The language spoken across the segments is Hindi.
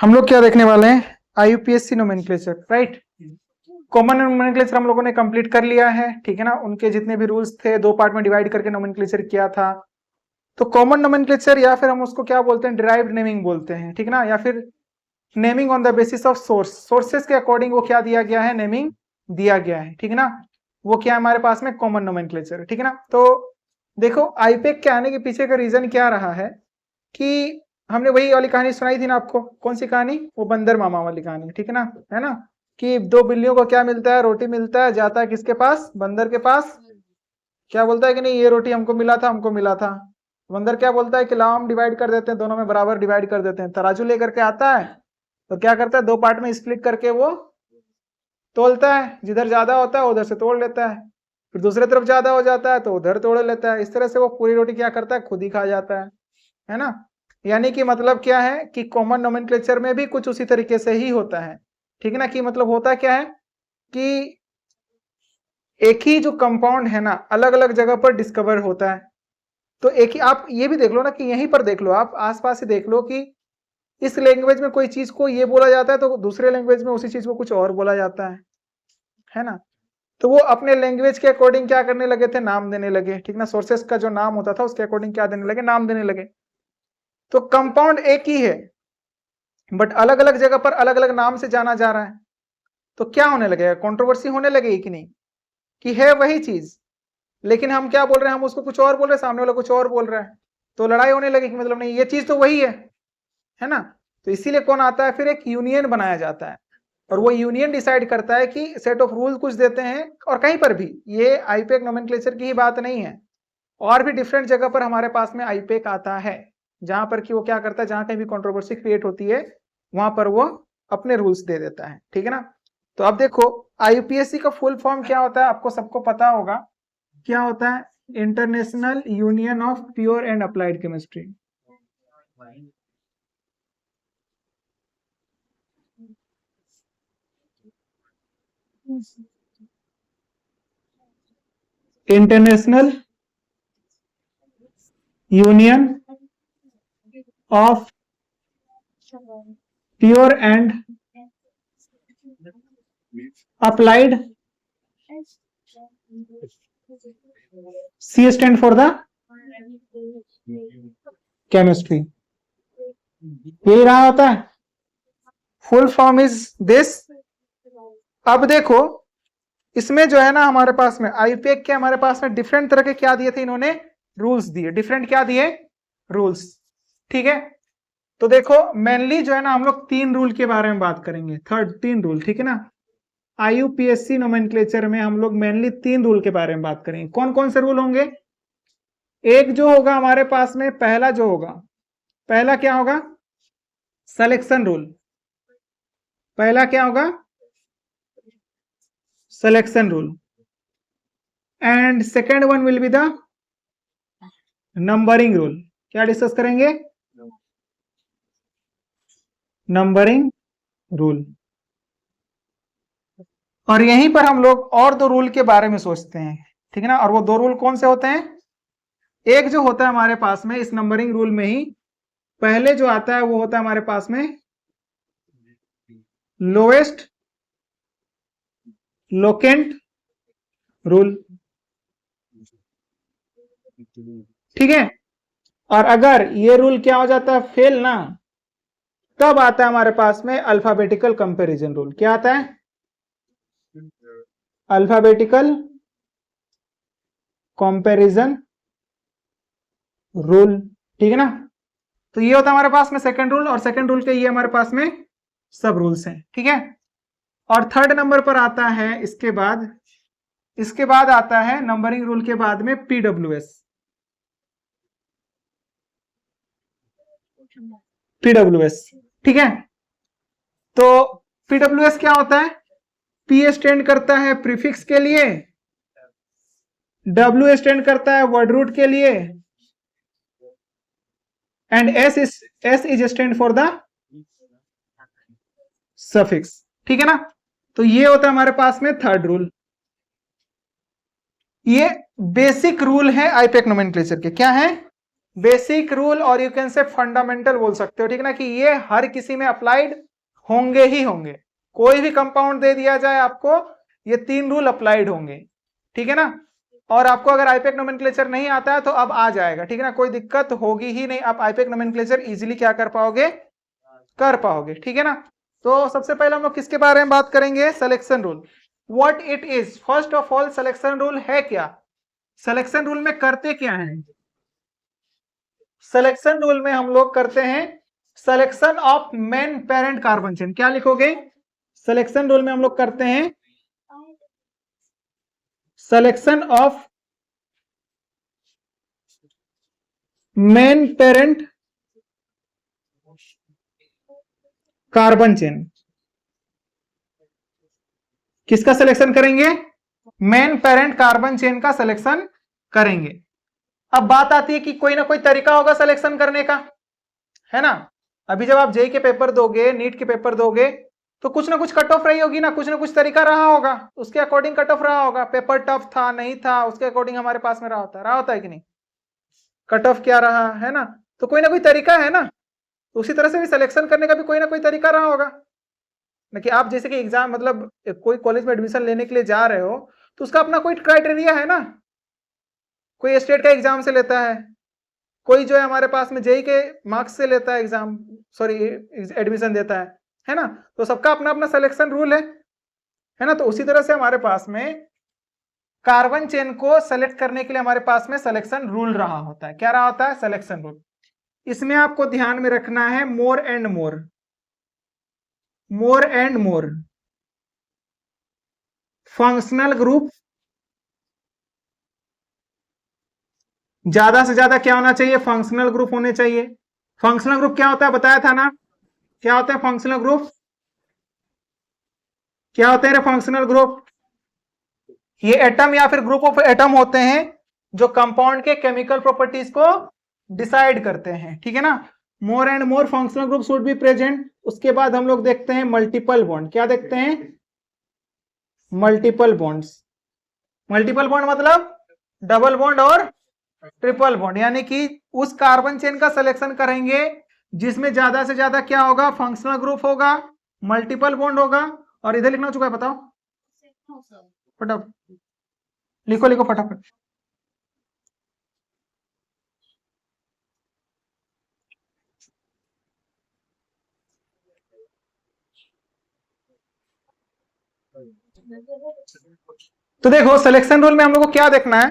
हम लोग क्या देखने वाले हैं, आईयूपीएससी नोमेनक्लेचर, राइट। कॉमन नोमेनक्लेचर हम लोगों ने कंप्लीट कर लिया है, ठीक है ना। उनके जितने भी रूल्स थे 2 पार्ट में डिवाइड करके नोमेनक्लेचर किया था। तो कॉमन नोमेनक्लेचर या फिर हम उसको क्या बोलते हैं, डिराइव्ड नेमिंग बोलते हैं, ठीक है ना, या फिर naming on the basis of source, sources के अकॉर्डिंग वो क्या दिया गया है, नेमिंग दिया गया है, ठीक है ना। वो क्या है हमारे पास में, कॉमन नोमेनक्लेचर, ठीक है ना। तो देखो आईपेक के आने के पीछे का रीजन क्या रहा है कि हमने वही वाली कहानी सुनाई थी ना आपको, कौन सी कहानी, वो बंदर मामा वाली कहानी, ठीक है ना, कि 2 बिल्लियों को क्या मिलता है, रोटी मिलता है, जाता है किसके पास, बंदर के पास, क्या बोलता है कि नहीं ये रोटी हमको मिला था, हमको मिला था। बंदर क्या बोलता है कि लाओ हम डिवाइड कर देते हैं, दोनों में बराबर डिवाइड कर देते हैं। तराजू लेकर के आता है तो क्या करता है, 2 पार्ट में स्प्लिट करके वो तोलता है, जिधर ज्यादा होता है उधर से तोड़ लेता है, फिर दूसरे तरफ ज्यादा हो जाता है तो उधर तोड़ लेता है। इस तरह से वो पूरी रोटी क्या करता है, खुद ही खा जाता है ना। यानी कि मतलब क्या है कि कॉमन नोमेनक्लेचर में भी कुछ उसी तरीके से ही होता है, ठीक है ना। कि मतलब होता क्या है कि एक ही जो कंपाउंड है ना, अलग अलग जगह पर डिस्कवर होता है। तो एक ही, आप ये भी देख लो ना कि यहीं पर देख लो, आप आसपास ही देख लो कि इस लैंग्वेज में कोई चीज को ये बोला जाता है तो दूसरे लैंग्वेज में उसी चीज को कुछ और बोला जाता है ना। तो वो अपने लैंग्वेज के अकॉर्डिंग क्या करने लगे थे, नाम देने लगे, ठीक ना। सोर्सेस का जो नाम होता था उसके अकॉर्डिंग क्या देने लगे, नाम देने लगे। तो कंपाउंड एक ही है बट अलग अलग जगह पर अलग अलग नाम से जाना जा रहा है, तो क्या होने लगेगा, कंट्रोवर्सी होने लगेगी कि नहीं, कि है वही चीज लेकिन हम क्या बोल रहे हैं, हम उसको कुछ और बोल रहे हैं, सामने वाला कुछ और बोल रहा है, तो लड़ाई होने लगेगी। मतलब नहीं, ये चीज तो वही है ना। तो इसीलिए कौन आता है, फिर एक यूनियन बनाया जाता है और वो यूनियन डिसाइड करता है कि सेट ऑफ रूल कुछ देते हैं। और कहीं पर भी, ये आईपेक नोमेनक्लेचर की ही बात नहीं है, और भी डिफरेंट जगह पर हमारे पास में आईपेक आता है, जहां पर कि वो क्या करता है, जहां कहीं भी कंट्रोवर्सी क्रिएट होती है वहां पर वो अपने रूल्स दे देता है, ठीक है ना। तो अब देखो आईयूपीएससी का फुल फॉर्म क्या होता है, आपको सबको पता होगा क्या होता है, international union of pure and applied chemistry. International union of pure and applied, C stand for the chemistry, यही रहा होता है, फुल फॉर्म इज दिस। अब देखो इसमें जो है ना हमारे पास में आईपेक के हमारे पास में डिफरेंट तरह के क्या दिए थे इन्होंने, रूल्स दिए, डिफरेंट क्या दिए, रूल्स, ठीक है। तो देखो मेनली जो है ना हम लोग 3 रूल के बारे में बात करेंगे, 3 रूल, ठीक है ना। आईयूपीएससी नोमेनक्लेचर में हम लोग मेनली 3 रूल के बारे में बात करेंगे। कौन कौन से रूल होंगे, एक जो होगा हमारे पास में, पहला जो होगा, पहला क्या होगा, सिलेक्शन रूल। पहला क्या होगा, selection rule. And second one will be the numbering rule. क्या डिस्कस करेंगे, नंबरिंग रूल। और यहीं पर हम लोग और 2 रूल के बारे में सोचते हैं, ठीक है ना। और वो 2 रूल कौन से होते हैं, एक जो होता है हमारे पास में इस नंबरिंग रूल में ही पहले जो आता है वो होता है हमारे पास में लोएस्ट लोकेंट रूल, ठीक है। और अगर ये रूल क्या हो जाता है, फेल ना, तब आता है हमारे पास में अल्फाबेटिकल कंपैरिजन रूल। क्या आता है, अल्फाबेटिकल कंपैरिजन रूल, ठीक है ना। तो ये होता है हमारे पास में सेकंड रूल, और सेकंड रूल के ये हमारे पास में सब रूल्स हैं, ठीक है। और थर्ड नंबर पर आता है इसके बाद आता है नंबरिंग रूल के बाद में पीडब्ल्यूएस। पीडब्ल्यूएस, ठीक है। तो पीडब्ल्यूएस क्या होता है, पी स्टैंड करता है प्रीफिक्स के लिए, डब्ल्यू स्टैंड करता है वर्ड रूट के लिए, and S is stand for the suffix, ठीक है ना। तो ये होता है हमारे पास में थर्ड रूल। ये बेसिक रूल है आईपेक नोमेनक्लेचर के, क्या है, बेसिक रूल और यू कैन से फंडामेंटल बोल सकते हो, ठीक है ना, कि ये हर किसी में अप्लाइड होंगे ही होंगे। कोई भी कंपाउंड दे दिया जाए आपको, ये 3 रूल अप्लाइड होंगे, ठीक है ना। और आपको अगर आईपीएक नोमेनक्लेचर नहीं आता है तो अब आ जाएगा, ठीक है ना, कोई दिक्कत होगी ही नहीं, आप आईपीएक नोमेनक्लेचर इजीली क्या कर पाओगे, कर पाओगे, ठीक है ना। तो सबसे पहले हम लोग किसके बारे में बात करेंगे, selection rule. What it is, first of all selection rule है क्या, सिलेक्शन रूल में करते क्या है। सिलेक्शन रूल में हम लोग करते हैं selection of main parent carbon chain. क्या लिखोगे, सिलेक्शन रूल में हम लोग करते हैं selection of main parent carbon chain. किसका सिलेक्शन करेंगे, मेन पेरेंट कार्बन चेन का सिलेक्शन करेंगे। अब बात आती है कि कोई ना कोई तरीका होगा सिलेक्शन करने का, है ना। अभी जब आप जेई के पेपर दोगे, नीट के पेपर दोगे, तो कुछ ना कुछ कट ऑफ रही होगी ना, कुछ ना कुछ तरीका रहा होगा, उसके अकॉर्डिंग कट ऑफ रहा होगा। पेपर टफ था नहीं था, उसके अकॉर्डिंग हमारे पास में रहा होता है कि नहीं, कट ऑफ क्या रहा है ना। तो कोई ना कोई तरीका है ना, तो उसी तरह से भी सिलेक्शन करने का भी कोई ना कोई तरीका रहा होगा ना। कि आप जैसे कि एग्जाम, मतलब कोई कॉलेज में एडमिशन लेने के लिए जा रहे हो, तो उसका अपना कोई क्राइटेरिया है ना। कोई स्टेट का एग्जाम से लेता है, कोई जो है हमारे पास में जेई के मार्क्स से लेता है एग्जाम, सॉरी एडमिशन देता है ना। तो सबका अपना अपना सिलेक्शन रूल है ना। तो उसी तरह से हमारे पास में कार्बन चेन को सेलेक्ट करने के लिए हमारे पास में सिलेक्शन रूल रहा होता है। क्या रहा होता है, सिलेक्शन रूल। इसमें आपको ध्यान में रखना है more and more, more and more, functional group, ज्यादा से ज्यादा क्या होना चाहिए, फंक्शनल ग्रुप होने चाहिए। फंक्शनल ग्रुप क्या होता है, बताया था ना, क्या होता है फंक्शनल ग्रुप, क्या होते हैं फंक्शनल ग्रुप, ये एटम या फिर ग्रुप ऑफ एटम होते हैं जो कंपाउंड के केमिकल प्रॉपर्टीज को डिसाइड करते हैं, ठीक है ना। More and more functional group should be present. उसके बाद हम लोग देखते हैं मल्टीपल बॉन्ड। क्या देखते हैं, मल्टीपल बॉन्ड्स। मल्टीपल बॉन्ड मतलब डबल बॉन्ड और ट्रिपल बॉन्ड, यानी कि उस कार्बन चेन का सिलेक्शन करेंगे जिसमें ज्यादा से ज्यादा क्या होगा, फंक्शनल ग्रुप होगा, मल्टीपल बॉन्ड होगा। और इधर लिखना चुका है, बताओ फटाफट लिखो, लिखो फटाफट। तो देखो सिलेक्शन रूल में हम लोग को क्या देखना है,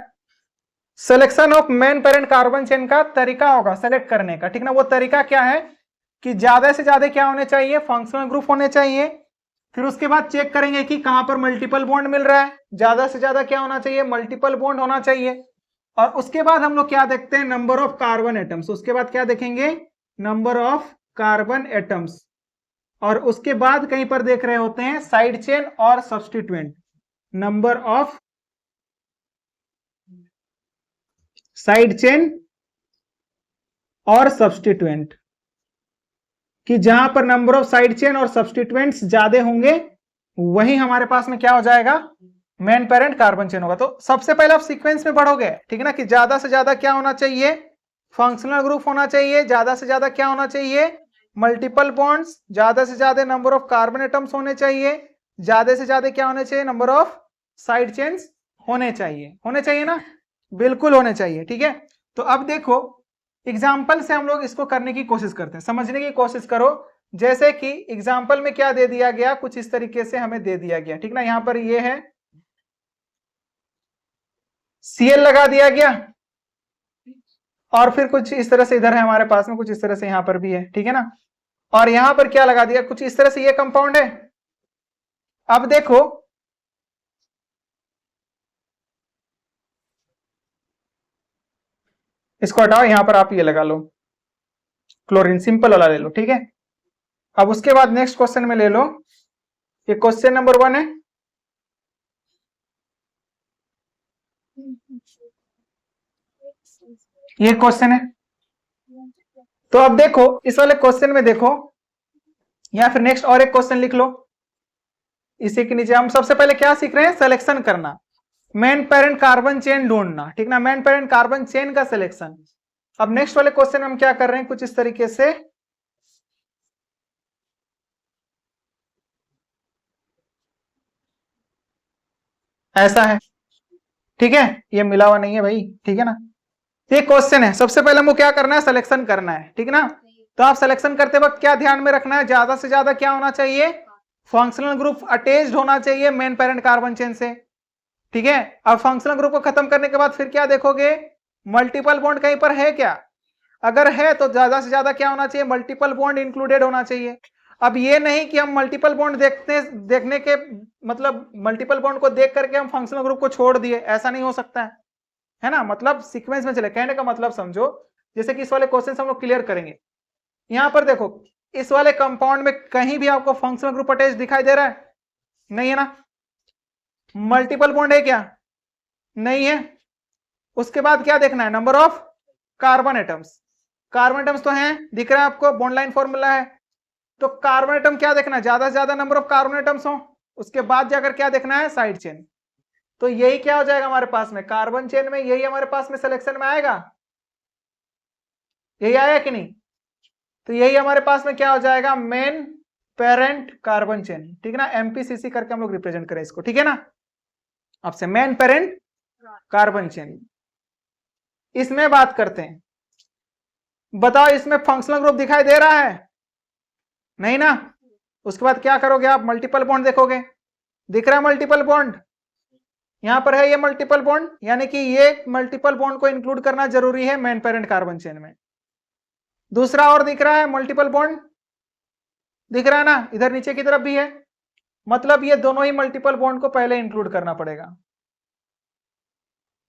selection of main parent carbon chain का तरीका होगा सेलेक्ट करने का, ठीक ना। वो तरीका क्या है कि ज्यादा से ज्यादा क्या होने चाहिए, फंक्शनल ग्रुप होने चाहिए। फिर उसके बाद चेक करेंगे कि कहां पर मल्टीपल बॉन्ड मिल रहा है, ज्यादा से ज्यादा क्या होना चाहिए, मल्टीपल बॉन्ड होना चाहिए। और उसके बाद हम लोग क्या देखते हैं, नंबर ऑफ कार्बन एटम्स। उसके बाद क्या देखेंगे, नंबर ऑफ कार्बन एटम्स। और उसके बाद कहीं पर देख रहे होते हैं साइड चेन और substituent, number of side chain और सब्स्टिट्यूएंट, कि जहां पर नंबर ऑफ साइड चेन और सब्स्टिट्यूएंट्स ज्यादा होंगे वही हमारे पास में क्या हो जाएगा, मेन पेरेंट कार्बन चेन होगा। तो सबसे पहले आप सीक्वेंस में बढ़ोगे, ठीक है ना, कि ज्यादा से ज्यादा क्या होना चाहिए, फंक्शनल ग्रुप होना चाहिए, ज्यादा से ज्यादा क्या होना चाहिए, मल्टीपल बॉन्ड्स, ज्यादा से ज्यादा नंबर ऑफ कार्बन एटम्स होने चाहिए, ज्यादा से ज्यादा क्या होने चाहिए, नंबर ऑफ साइड चेन्स होने चाहिए ना, बिल्कुल होने चाहिए, ठीक है। तो अब देखो एग्जाम्पल से हम लोग इसको करने की कोशिश करते हैं, समझने की कोशिश करो। जैसे कि एग्जाम्पल में क्या दे दिया गया, कुछ इस तरीके से हमें दे दिया गया, ठीक ना। यहां पर ये है Cl लगा दिया गया, और फिर कुछ इस तरह से इधर है हमारे पास में, कुछ इस तरह से यहां पर भी है, ठीक है ना। और यहां पर क्या लगा दिया, कुछ इस तरह से ये कंपाउंड है। अब देखो इसको हटाओ, यहां पर आप ये लगा लो, क्लोरीन सिंपल वाला ले लो, ठीक है। अब उसके बाद नेक्स्ट क्वेश्चन में ले लो, ये क्वेश्चन नंबर 1 है। ये क्वेश्चन है। तो अब देखो इस वाले क्वेश्चन में देखो, या फिर नेक्स्ट और एक क्वेश्चन लिख लो इसी के नीचे। हम सबसे पहले क्या सीख रहे हैं, सिलेक्शन करना, मेन पेरेंट कार्बन चेन ढूंढना, ठीक ना, मेन पेरेंट कार्बन चेन का सिलेक्शन। अब नेक्स्ट वाले क्वेश्चन हम क्या कर रहे हैं, कुछ इस तरीके से ऐसा है, ठीक है, ये मिला हुआ नहीं है भाई, ठीक है ना। ये क्वेश्चन है, सबसे पहले हमको क्या करना है, सिलेक्शन करना है, ठीक है ना। तो आप सिलेक्शन करते वक्त क्या ध्यान में रखना है, ज्यादा से ज्यादा क्या होना चाहिए, फंक्शनल ग्रुप अटैच्ड होना चाहिए मेन पेरेंट कार्बन चेन से, ठीक है। अब फंक्शनल ग्रुप को खत्म करने के बाद फिर क्या देखोगे, मल्टीपल बॉन्ड कहीं पर है क्या, अगर है तो ज्यादा से ज्यादा क्या होना चाहिए, मल्टीपल बॉन्ड इंक्लूडेड होना चाहिए। अब ये नहीं कि हम मल्टीपल बॉन्ड देखने के मतलब मल्टीपल बॉन्ड को देख करके हम फंक्शनल ग्रुप को छोड़ दिए, ऐसा नहीं हो सकता है ना। मतलब सीक्वेंस में चले, कहने का मतलब समझो, जैसे कि इस वाले क्वेश्चन हम लोग क्लियर करेंगे। यहां पर देखो, इस वाले कंपाउंड में कहीं भी आपको फंक्शनल ग्रुप अटैच दिखाई दे रहा है, नहीं है ना। मल्टीपल बॉन्ड है क्या, नहीं है। उसके बाद क्या देखना है, number of carbon atoms, carbon atoms तो हैं, दिख रहा है आपको, बॉन्ड लाइन फॉर्मूला है। तो कार्बन एटम क्या देखना है, ज्यादा से ज्यादा नंबर ऑफ कार्बन एटम्स हो, उसके बाद जाकर क्या देखना है, साइड चेन। तो यही क्या हो जाएगा हमारे पास में, कार्बन चेन में यही हमारे पास में सिलेक्शन में आएगा, यही आया कि नहीं। तो यही हमारे पास में क्या हो जाएगा, मेन पेरेंट कार्बन चेन, ठीक है ना। एमपीसीसी करके हम लोग रिप्रेजेंट करें इसको, ठीक है ना। आपसे मेन पेरेंट कार्बन चेन, इसमें बात करते हैं। बताओ इसमें फंक्शनल ग्रुप दिखाई दे रहा है, नहीं ना। उसके बाद क्या करोगे आप, मल्टीपल बॉन्ड देखोगे, दिख रहा है मल्टीपल बॉन्ड, यहां पर है ये मल्टीपल बॉन्ड, यानी कि ये मल्टीपल बॉन्ड को इंक्लूड करना जरूरी है मेन पेरेंट कार्बन चेन में। दूसरा और दिख रहा है मल्टीपल बॉन्ड, दिख रहा है ना, इधर नीचे की तरफ भी है, मतलब ये दोनों ही मल्टीपल बॉन्ड को पहले इंक्लूड करना पड़ेगा।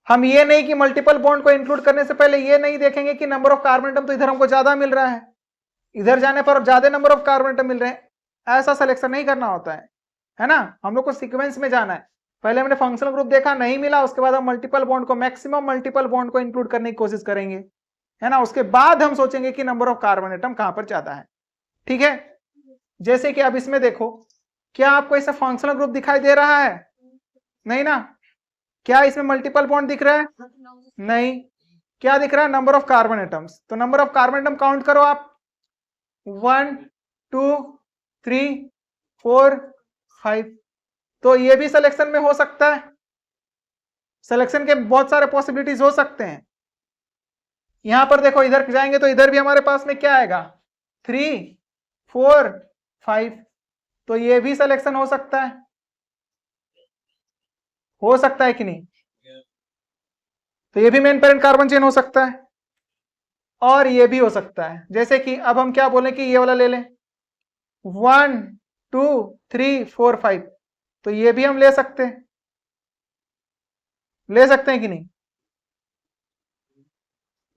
हम ये नहीं कि मल्टीपल बॉन्ड को इंक्लूड करने से पहले ये नहीं देखेंगे कि नंबर ऑफ कार्बन एटम तो इधर हमको ज्यादा मिल रहा है, इधर जाने पर ज्यादा नंबर ऑफ कार्बन एटम मिल रहे हैं, ऐसा सिलेक्शन नहीं करना होता है ना। हम लोग को सीक्वेंस में जाना है, पहले हमने फंक्शनल ग्रुप देखा, नहीं मिला, उसके बाद हम मल्टीपल बॉन्ड को, मैक्सिमम मल्टीपल बॉन्ड को इंक्लूड करने की कोशिश करेंगे, है ना। उसके बाद हम सोचेंगे कि नंबर ऑफ कार्बन एटम कहां पर ज्यादा है, ठीक है। जैसे कि अब इसमें देखो, क्या आपको इससे फंक्शनल ग्रुप दिखाई दे रहा है, नहीं ना। क्या इसमें मल्टीपल बॉन्ड दिख रहा है, नहीं। क्या दिख रहा है, नंबर ऑफ कार्बन एटम्स। तो number of carbon atom count करो आप, 1 2 3 4 5। तो ये भी सिलेक्शन में हो सकता है, सिलेक्शन के बहुत सारे पॉसिबिलिटीज हो सकते हैं। यहां पर देखो, इधर जाएंगे तो इधर भी हमारे पास में क्या आएगा, 3 4 5। तो ये भी सिलेक्शन हो सकता है कि नहीं। तो ये भी मेन पेरेंट कार्बन चेन हो सकता है, और ये भी हो सकता है। जैसे कि अब हम क्या बोलें कि ये वाला ले लें, 1 2 3 4 5, तो ये भी हम ले सकते हैं कि नहीं,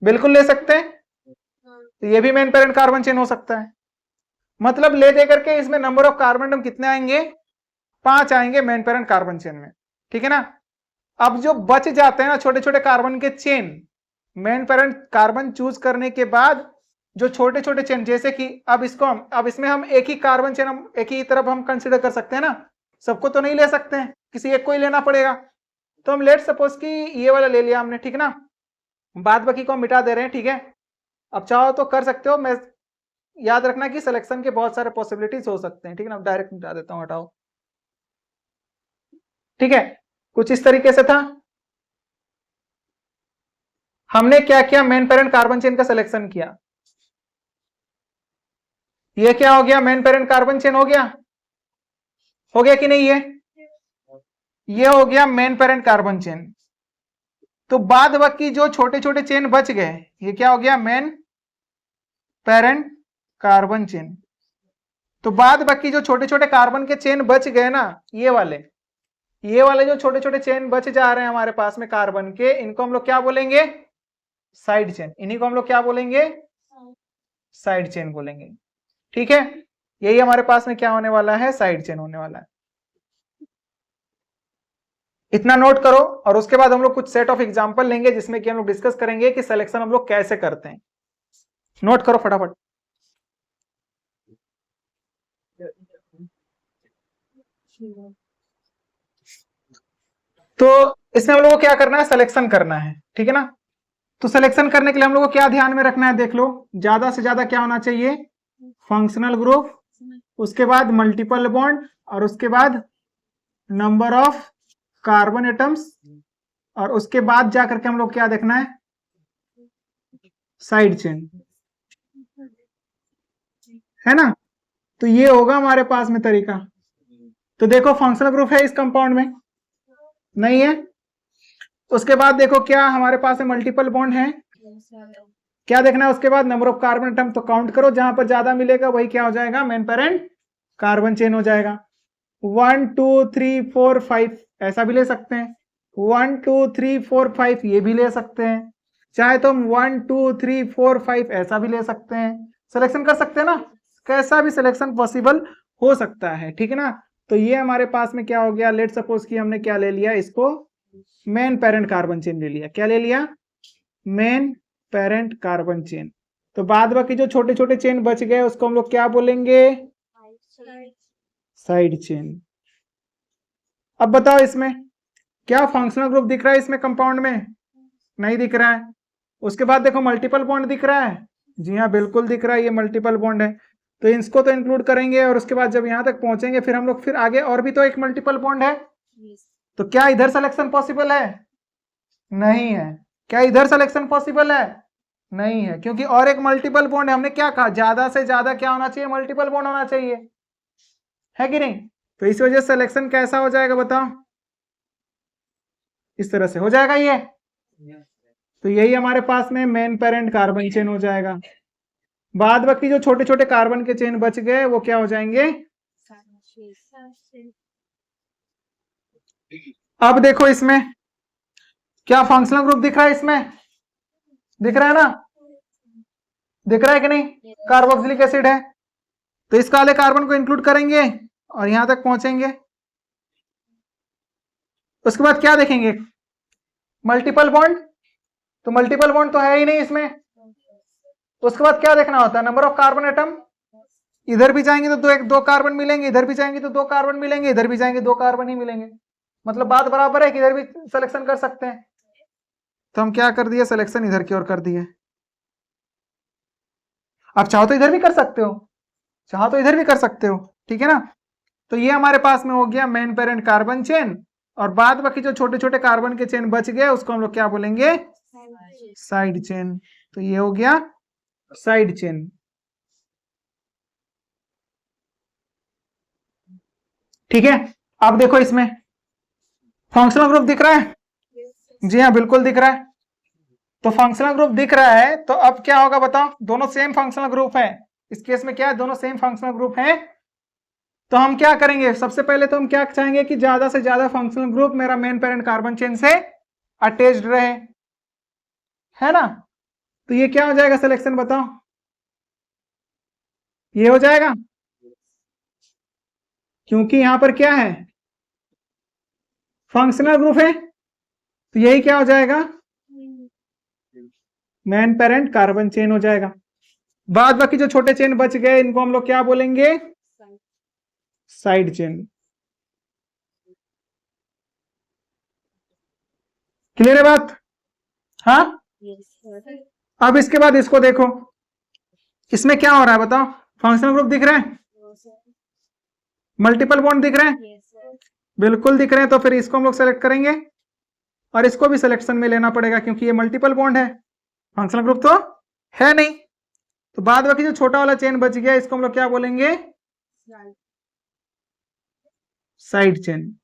बिल्कुल ले सकते हैं। तो ये भी मेन पेरेंट कार्बन चेन हो सकता है, मतलब ले दे करके इसमें नंबर ऑफ कार्बन एटम कितने आएंगे, 5 आएंगे मेन पेरेंट कार्बन चेन में, ठीक है ना। अब जो बच जाते हैं ना छोटे छोटे कार्बन के chain, main parent carbon choose करने के बाद जो छोटे छोटे चेन, जैसे कि अब इसमें हम एक ही कार्बन चेन, हम एक ही तरफ हम कंसिडर कर सकते हैं ना, सबको तो नहीं ले सकते हैं, किसी एक को ही लेना पड़ेगा। तो हम लेट सपोज कि ये वाला ले लिया हमने, ठीक ना, बाद बाकी को हम मिटा दे रहे हैं, ठीक है। अब चाहो तो कर सकते हो, मैं याद रखना कि सिलेक्शन के बहुत सारे पॉसिबिलिटीज हो सकते हैं, ठीक है ना। डायरेक्ट मिटा देता हूं, हटाओ, ठीक है। कुछ इस तरीके से था, हमने क्या किया, मेन पेरेंट कार्बन चेन का सिलेक्शन किया। ये क्या हो गया, मेन पेरेंट कार्बन चेन हो गया कि नहीं, ये हो गया मेन पेरेंट कार्बन चेन। तो बाद बाकी जो छोटे छोटे चेन बच गए, ये क्या हो गया, मेन पेरेंट कार्बन चेन। तो बाद बाकी जो छोटे छोटे कार्बन के चेन बच गए ना, ये वाले जो छोटे छोटे चेन बच जा रहे हैं हमारे पास में कार्बन के, इनको हम लोग क्या बोलेंगे, साइड चेन। इन्हीं को हम लोग क्या बोलेंगे, साइड चेन बोलेंगे, ठीक है। यही हमारे पास में क्या होने वाला है, साइड चेन होने वाला है। इतना नोट करो, और उसके बाद हम लोग कुछ सेट ऑफ एग्जांपल लेंगे जिसमें कि हम लोग डिस्कस करेंगे कि सिलेक्शन हम लोग कैसे करते हैं। नोट करो फटाफट। तो इसमें हम लोग को क्या करना है, सिलेक्शन करना है, ठीक है ना। तो सिलेक्शन करने के लिए हम लोग को क्या ध्यान में रखना है, देख लो, ज्यादा से ज्यादा क्या होना चाहिए, फंक्शनल ग्रुप, उसके बाद मल्टीपल बॉन्ड, और उसके बाद नंबर ऑफ कार्बन एटम्स, और उसके बाद जाकर के हम लोग क्या देखना है, साइड चेन, है ना। तो ये होगा हमारे पास में तरीका। तो देखो फंक्शनल ग्रुप है इस कंपाउंड में, नहीं है। उसके बाद देखो क्या हमारे पास में मल्टीपल बॉन्ड है, क्या देखना है उसके बाद, नंबर ऑफ कार्बन एटम। तो काउंट करो, जहां पर ज्यादा मिलेगा वही क्या हो जाएगा, मेन पेरेंट कार्बन चेन हो जाएगा। 1 2 3 4 5 ऐसा भी ले सकते हैं, 1 2 3 4 5 ये भी ले सकते हैं, चाहे तो हम 1 2 3 4 5 ऐसा भी ले सकते हैं, सिलेक्शन कर सकते हैं ना, कैसा भी सिलेक्शन पॉसिबल हो सकता है, ठीक है ना। तो ये हमारे पास में क्या हो गया, लेट सपोज कि हमने क्या ले लिया, इसको मेन पेरेंट कार्बन चेन ले लिया, क्या ले लिया, मेन पेरेंट कार्बन चेन। तो बाद बाकी जो छोटे छोटे चेन बच गए उसको हम लोग क्या बोलेंगे, साइड चेन। अब बताओ इसमें क्या फंक्शनल ग्रुप दिख रहा है इसमें कंपाउंड में, नहीं दिख रहा है। उसके बाद देखो मल्टीपल बॉन्ड दिख रहा है, जी हाँ बिल्कुल दिख रहा है, ये मल्टीपल बॉन्ड है, तो इसको तो इंक्लूड करेंगे। और उसके बाद जब यहां तक पहुंचेंगे फिर हम लोग फिर आगे और भी तो एक मल्टीपल बॉन्ड है, तो क्या इधर सिलेक्शन पॉसिबल है, नहीं है। क्या इधर सिलेक्शन पॉसिबल है, नहीं है, क्योंकि और एक मल्टीपल बॉन्ड है। हमने क्या कहा, ज्यादा से ज्यादा क्या होना चाहिए, मल्टीपल बॉन्ड होना चाहिए, है कि नहीं। तो इस वजह से सिलेक्शन कैसा हो जाएगा बताओ, इस तरह से हो जाएगा ये। तो यही हमारे पास में मेन पेरेंट कार्बन चेन हो जाएगा। बाद बाकी जो छोटे छोटे कार्बन के चेन बच गए वो क्या हो जाएंगे, अब देखो इसमें क्या फंक्शनल ग्रुप दिख रहा है, इसमें दिख रहा है ना, दिख रहा है कि नहीं, कार्बोक्सिलिक एसिड है। तो इस काले कार्बन को इंक्लूड करेंगे और यहां तक पहुंचेंगे। उसके बाद क्या देखेंगे, मल्टीपल बॉन्ड, तो मल्टीपल बॉन्ड तो है ही नहीं इसमें। उसके बाद क्या देखना होता है, नंबर ऑफ कार्बन एटम, इधर भी जाएंगे तो दो कार्बन मिलेंगे, इधर भी जाएंगे तो 2 कार्बन मिलेंगे, इधर भी जाएंगे 2 कार्बन ही मिलेंगे, मतलब बात बराबर है कि इधर भी सिलेक्शन कर सकते हैं। तो हम क्या कर दिए, सिलेक्शन इधर की ओर कर दिए। आप चाहो तो इधर भी कर सकते हो, चाहो तो इधर भी कर सकते हो, ठीक है ना। तो ये हमारे पास में हो गया मेन पेरेंट कार्बन चेन, और बाद बाकी जो छोटे छोटे कार्बन के चेन बच गए उसको हम लोग क्या बोलेंगे, साइड चेन। तो ये हो गया साइड चेन, ठीक है। अब देखो इसमें फंक्शनल ग्रुप दिख रहा है, जी हाँ बिल्कुल दिख रहा है। तो फंक्शनल ग्रुप दिख रहा है, तो अब क्या होगा बताओ, दोनों सेम फंक्शनल ग्रुप है, इस केस में क्या है, दोनों सेम फंक्शनल ग्रुप है। तो हम क्या करेंगे, सबसे पहले तो हम क्या चाहेंगे कि ज्यादा से ज्यादा फंक्शनल ग्रुप मेरा मेन पेरेंट कार्बन चेन से अटैच्ड रहे, है ना। तो ये क्या हो जाएगा सिलेक्शन बताओ, ये हो जाएगा, क्योंकि यहां पर क्या है, फंक्शनल ग्रुप है, तो यही क्या हो जाएगा, मेन पेरेंट कार्बन चेन हो जाएगा। बाद बाकी जो छोटे चेन बच गए इनको हम लोग क्या बोलेंगे, साइड चेन। क्लियर है बात, हाँ। अब इसके बाद इसको देखो, इसमें क्या हो रहा है बताओ, फंक्शनल ग्रुप दिख रहे हैं, मल्टीपल बॉन्ड दिख रहे हैं, बिल्कुल दिख रहे हैं। तो फिर इसको हम लोग सेलेक्ट करेंगे और इसको भी सिलेक्शन में लेना पड़ेगा क्योंकि ये मल्टीपल बॉन्ड है, फंक्शनल ग्रुप तो है नहीं। तो बाद बाकी जो छोटा वाला चेन बच गया इसको हम लोग क्या बोलेंगे, साइड चेन,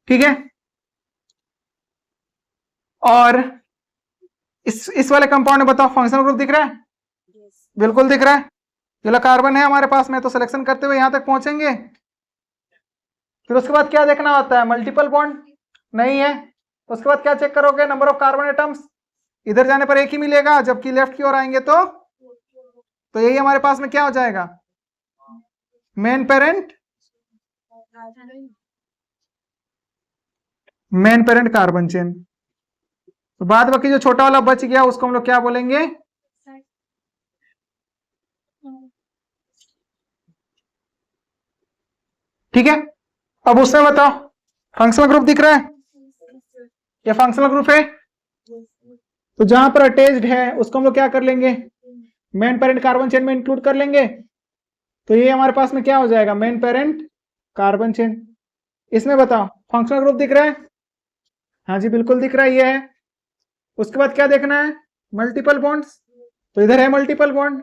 ठीक है। और इस वाले कंपाउंड में बताओ फंक्शनल ग्रुप दिख रहा है, बिल्कुल दिख रहा है, ये कार्बन है हमारे पास में। तो सिलेक्शन करते हुए यहां तक पहुंचेंगे, फिर उसके बाद क्या देखना होता है, मल्टीपल बॉन्ड नहीं है, तो उसके बाद क्या चेक करोगे, नंबर ऑफ कार्बन एटम्स, इधर जाने पर एक ही मिलेगा, जबकि लेफ्ट की ओर आएंगे तो यही हमारे पास में क्या हो जाएगा, मेन पेरेंट कार्बन चेन। तो बाद बाकी जो छोटा वाला बच गया उसको हम लोग क्या बोलेंगे, ठीक है। अब उसमें बताओ फंक्शनल ग्रुप दिख रहा है, ये फंक्शनल ग्रुप है, तो जहां पर अटैच्ड है उसको हम लोग क्या कर लेंगे, मेन पेरेंट कार्बन चेन में इंक्लूड कर लेंगे। तो ये हमारे पास में क्या हो जाएगा, मेन पेरेंट कार्बन चेन। इसमें बताओ फंक्शनल ग्रुप दिख रहा है, हाँ जी बिल्कुल दिख रहा है, ये है। उसके बाद क्या देखना है, मल्टीपल बॉन्ड्स, तो इधर है मल्टीपल बॉन्ड,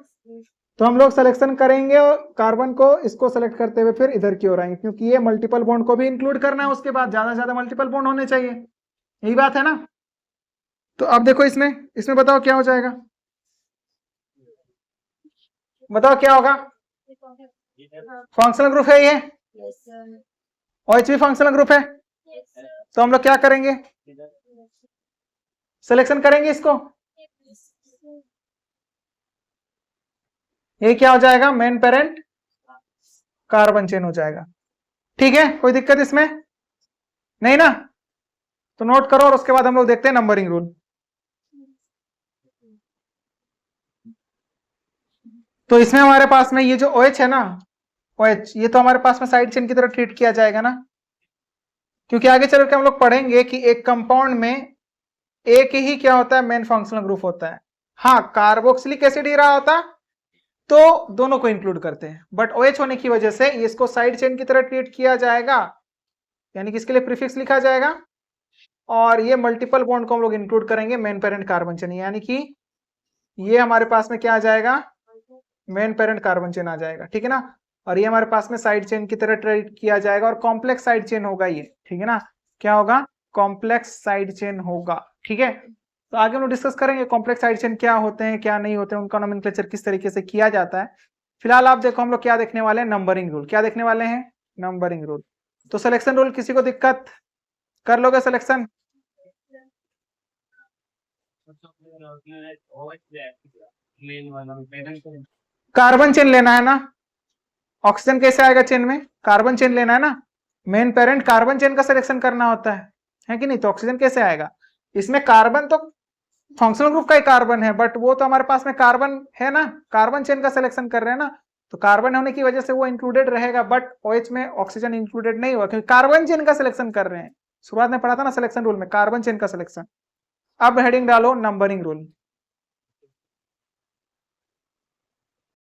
तो हम लोग सिलेक्शन करेंगे और कार्बन को इसको सेलेक्ट करते हुए फिर इधर की ओर आएंगे, क्योंकि ये मल्टीपल बॉन्ड को भी इंक्लूड करना है, उसके बाद ज्यादा से ज्यादा मल्टीपल बॉन्ड होने चाहिए, यही बात है ना। तो अब देखो इसमें इसमें बताओ क्या हो जाएगा, बताओ क्या होगा, फंक्शनल ग्रुप है ये, OH भी फंक्शनल ग्रुप है, तो हम लोग क्या करेंगे, सिलेक्शन करेंगे इसको, ये क्या हो जाएगा, मेन पेरेंट कार्बन चेन हो जाएगा। ठीक है, कोई दिक्कत इसमें नहीं ना, तो नोट करो और उसके बाद हम लोग देखते हैं नंबरिंग रूल। तो इसमें हमारे पास में ये जो OH है ना, OH ये तो हमारे पास में साइड चेन की तरह ट्रीट किया जाएगा ना, क्योंकि आगे चल के हम लोग पढ़ेंगे कि एक कंपाउंड में एक ही क्या होता है, मेन फंक्शनल ग्रुप होता है। हाँ, कार्बोक्सिलिक एसिड ही रहा होता तो दोनों को इंक्लूड करते हैं, बट OH होने की वजह से इसको साइड चेन की तरह ट्रीट किया जाएगा, यानी कि इसके लिए प्रीफिक्स लिखा जाएगा, और ये मल्टीपल बॉन्ड को हम लोग इंक्लूड करेंगे मेन पेरेंट कार्बन चेन, यानी कि ये हमारे पास में क्या आ जाएगा, मेन पेरेंट कार्बन चेन आ जाएगा, ठीक है ना। और ये हमारे पास में साइड चेन की तरह ट्रीट किया जाएगा, और कॉम्प्लेक्स साइड चेन होगा ये, ठीक है ना, क्या होगा, कॉम्प्लेक्स साइड चेन होगा, ठीक है। तो आगे हम लोग डिस्कस करेंगे कॉम्प्लेक्स साइड चेन क्या होते हैं क्या नहीं होते हैं, उनका नोमेनक्लेचर किस तरीके से किया जाता है। फिलहाल आप देखो हम लोग क्या देखने वाले हैं, नंबरिंग रूल, क्या देखने वाले हैं, नंबरिंग रूल। तो सिलेक्शन रूल किसी को दिक्कत, कर लोगे सिलेक्शन, कार्बन चेन लेना है ना, ऑक्सीजन कैसे आएगा चेन में, कार्बन चेन लेना है ना, मेन पेरेंट कार्बन चेन का सिलेक्शन करना होता है कि नहीं, तो ऑक्सीजन कैसे आएगा, इसमें कार्बन तो फंक्शनल ग्रुप का ही कार्बन है, बट वो तो हमारे पास में कार्बन है ना, कार्बन चेन का सिलेक्शन कर रहे हैं ना, तो कार्बन होने की वजह से वो इंक्लूडेड रहेगा, बट OH में ऑक्सीजन इंक्लूडेड नहीं हुआ, क्योंकि कार्बन चेन का सिलेक्शन कर रहे हैं। शुरुआत में पढ़ा था ना सिलेक्शन रूल में, कार्बन चेन का सिलेक्शन। अब हेडिंग डालो नंबरिंग रूल।